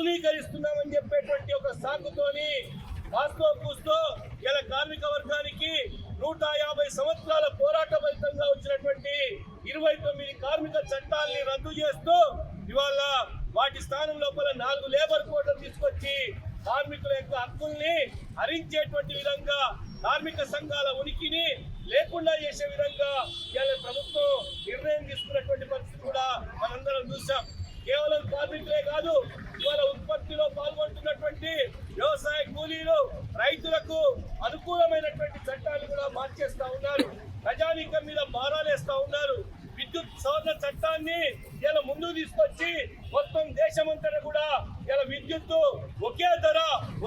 ఆధునీకరిస్తున్నామని చెప్పేటువంటి ఒక సాకుతోని వాస్తవ పూస్తూ ఇలా కార్మిక వర్గానికి 150 సంవత్సరాల పోరాట ఫలితంగా వచ్చినటువంటి 29 కార్మిక చట్టాలని రద్దు చేస్తూ ఇవాళ వాటి స్థానం లోపల 4 లేబర్ కోడ్లు తీసుకొచ్చి కార్మికుల యొక్క హక్కుల్ని హరించేటువంటి విధంగా కార్మిక సంఘాల ఉనికిని లేకుండా చేసే విధంగా ఇవాళ ప్రభుత్వం నిర్ణయం తీసుకున్నటువంటి పరిస్థితి కూడా మనందరం చూసాం. కేవలం కార్మికులే కాదు, ఇవాళ ఉత్పత్తిలో పాల్గొంటున్నటువంటి వ్యవసాయ కూలీలు, రైతులకు అనుకూలమైనటువంటి చట్టాలు కూడా మార్చేస్తా ఉన్నారు. ప్రజానీకం మీద భారాలేస్తా ఉన్నారు. విద్యుత్ సవరణ చట్టాన్ని ఇలా ముందుకు తీసుకొచ్చి మొత్తం దేశమంతటా కూడా ఇలా విద్యుత్తు ఒకే ధర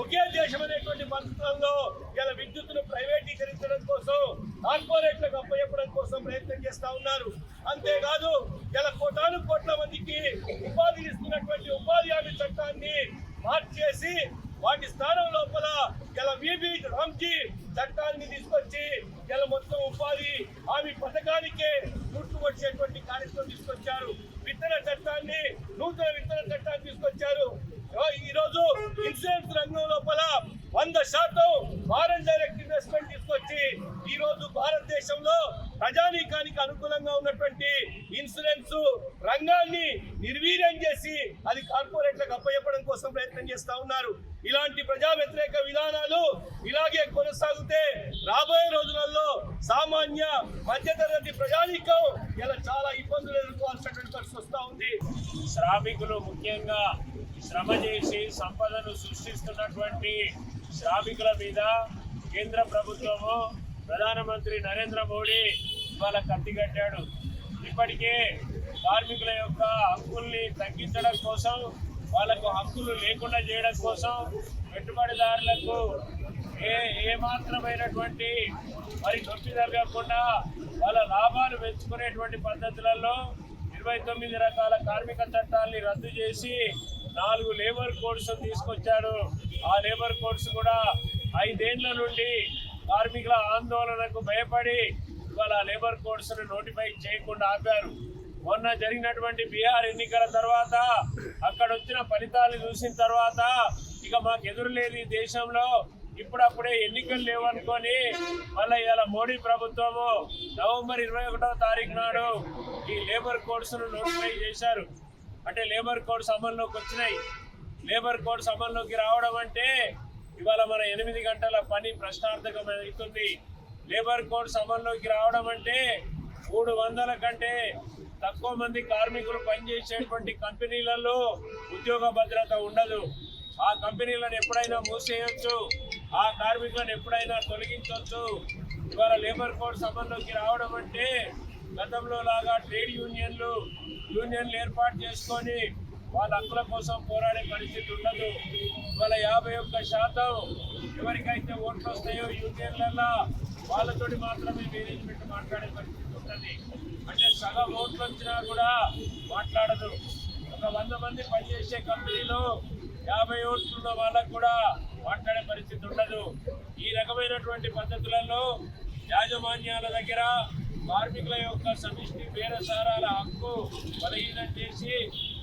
ఒకే దేశం అనేటువంటి పరిస్థితుల్లో ఇలా విద్యుత్తును ప్రైవేటీకరించడం కోసం, కార్పొరేట్లకు అప్పచెప్పడం కోసం ప్రయత్నం చేస్తా ఉన్నారు. అంతేకాదు ఇలా కోట్ల మందికి ఉపాధి ఇస్తున్నటువంటి ఉపాధి హామీ చట్టాన్ని మార్చేసి వాటి స్థానం లోపల ఇలా విబి రామ్జీ చట్టాన్ని తీసుకొచ్చి ఇలా మొత్తం ఉపాధి హామీ పథకానికే చుట్టుకొచ్చేటువంటి కార్యక్రమం తీసుకొచ్చారు. విత్తన చట్టాన్ని, నూతన విత్తన చట్టాన్ని తీసుకొచ్చారు. ఈ రోజు ఇన్సూరెన్స్ రంగం లోపల 100% ఫారెన్ డైరెక్ట్ ఇన్వెస్ట్మెంట్ తీసుకొచ్చి ఈ రోజు భారతదేశంలో ప్రజానీకానికి అనుకూలంగా ఉన్నటువంటి ఇన్సూరెన్స్ రంగాన్ని నిర్వీర్యం చేసి అది కార్పొరేట్లకు అప్పచెప్పడం కోసం ప్రయత్నం చేస్తా ఉన్నారు. ఇలాంటి ప్రజా వ్యతిరేక విధానాలు ఇలాగే కొనసాగితే రాబోయే రోజులలో సామాన్య మధ్యతరగతి ప్రజానీకం ఇలా చాలా ఇబ్బందులు ఎదుర్కోవాల్సినటువంటి పరిస్థితి వస్తూ ఉంది. శ్రామికులు ముఖ్యంగా శ్రమ చేసి సంపదను సృష్టిస్తున్నటువంటి శ్రామికుల మీద కేంద్ర ప్రభుత్వము, ప్రధానమంత్రి నరేంద్ర మోడీ ఇవాళ కత్తిగట్టాడు. ఇప్పటికే కార్మికుల యొక్క హక్కుల్ని తగ్గించడం కోసం, వాళ్ళకు హక్కులు లేకుండా చేయడం కోసం పెట్టుబడిదారులకు ఏమాత్రమైనటువంటి మరి నొప్పి జరగకుండా వాళ్ళ లాభాలు పెంచుకునేటువంటి పద్ధతులలో 29 రకాల కార్మిక చట్టాలని రద్దు చేసి 4 లేబర్ కోడ్స్ తీసుకొచ్చాడు. ఆ లేబర్ కోడ్స్ కూడా 5 ఏళ్ల నుండి కార్మికుల ఆందోళనకు భయపడి ఇవాళ లేబర్ కోడ్స్ నోటిఫై చేయకుండా ఆపారు. మొన్న జరిగినటువంటి బీహార్ ఎన్నికల తర్వాత అక్కడ వచ్చిన ఫలితాలు చూసిన తర్వాత ఇక మాకు ఎదురు లేదు ఈ దేశంలో, ఇప్పుడప్పుడే ఎన్నికలు లేవనుకొని మళ్ళీ ఇలా మోడీ ప్రభుత్వము నవంబర్ 21వ తారీఖు నాడు ఈ లేబర్ కోడ్స్ను నోటిఫై చేశారు. అంటే లేబర్ కోడ్స్ అమల్లోకి వచ్చినాయి. లేబర్ కోడ్స్ అమల్లోకి రావడం అంటే ఇవాళ మన 8 గంటల పని ప్రశ్నార్థకం అవుతుంది. లేబర్ కోడ్స్ అమల్లోకి రావడం అంటే 300 కంటే తక్కువ మంది కార్మికులు పనిచేసేటువంటి కంపెనీలలో ఉద్యోగ భద్రత ఉండదు. ఆ కంపెనీలను ఎప్పుడైనా మూసేయచ్చు, ఆ కార్మికులను ఎప్పుడైనా తొలగించవచ్చు. ఇవాళ లేబర్ కోడ్స్ అమల్లోకి రావడం అంటే గతంలో లాగా ట్రేడ్ యూనియన్లు ఏర్పాటు చేసుకొని వాళ్ళ హక్కుల కోసం పోరాడే పరిస్థితి ఉండదు. ఇవాళ 51% ఎవరికైతే ఓట్లు వస్తాయో యూనియన్లలో వాళ్ళతోటి మాత్రమే మేనేజ్మెంట్ మాట్లాడే పరిస్థితి ఉంటుంది. అంటే సగం ఓట్లు వచ్చినా కూడా మాట్లాడదు. ఒక 100 మంది పనిచేసే కంపెనీలో 50 ఓట్లు ఉన్న వాళ్ళకు కూడా మాట్లాడే పరిస్థితి ఉండదు. ఈ రకమైనటువంటి పద్ధతులలో యాజమాన్యాల దగ్గర కార్మికుల యొక్క సమిష్టి బేరసారాల హక్కు బలహీనం చేసి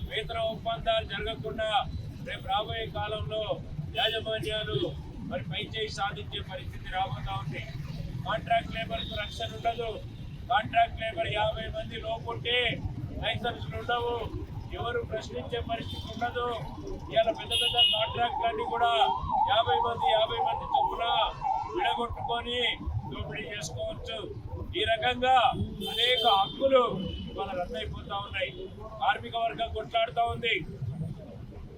వేతన ఒప్పందాలు జరగకుండా రేపు రాబోయే కాలంలో యాజమాన్యాలు మరి పైచేయి సాధించే పరిస్థితి రాబోతా ఉంది. కాంట్రాక్ట్ లేబర్కు రక్షణ ఉండదు. కాంట్రాక్ట్ లేబర్ 50 మంది లోపుంటే లైసెన్సులు ఉండవు, ఎవరు ప్రశ్నించే పరిస్థితి ఉండదు. ఇలా పెద్ద కాంట్రాక్ట్లన్నీ కూడా 50 మంది చొప్పున విడగొట్టుకొని దోపిడీ చేసుకోవచ్చు. ఈ రకంగా అనేక హక్కులు ఇవాళ రద్దయిపోతా ఉన్నాయి. కార్మిక వర్గం కొట్లాడుతూ ఉంది.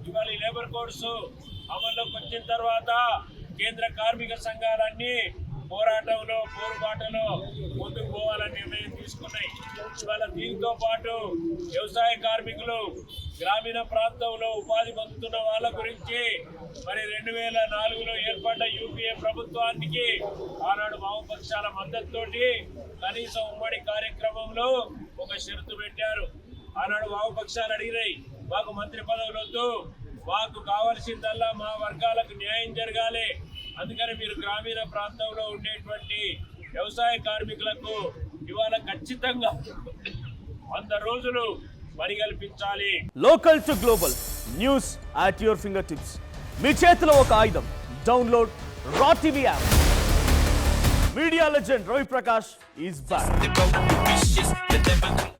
ఇవాళ ఈ లేబర్ కోడ్స్ అమల్లోకి వచ్చిన తర్వాత కేంద్ర కార్మిక సంఘాలన్నీ పోరుబాటలో ముందుకు పోవాలని నిర్ణయం తీసుకున్నాయి. ఇవాళ దీంతో పాటు వ్యవసాయ కార్మికులు, గ్రామీణ ప్రాంతంలో ఉపాధి పొందుతున్న వాళ్ళ గురించి మరి 2004లో ఏర్పడ్డ యూపీఏ ప్రభుత్వానికి ఆనాడు వామపక్షాల మద్దతుతోటి కనీసం ఉమ్మడి కార్యక్రమంలో ఒక షరతు పెట్టారు. ఆనాడు వామపక్షాలు అడిగినాయి, మాకు మంత్రి పదవులు వద్దు, మాకు కావాల్సిందల్లా మా వర్గాలకు న్యాయం జరగాలి, అందుకని మీరు గ్రామీణ ప్రాంతంలో ఉండేటువంటి వ్యవసాయ కార్మికులకు ఇవాళ ఖచ్చితంగా 100 రోజులు పని కల్పించాలి. Local to global news at your fingertips. మీ చేతిలో ఒక ఆయుధం. Download Raw TV app. Media legend Ravi Prakash is back.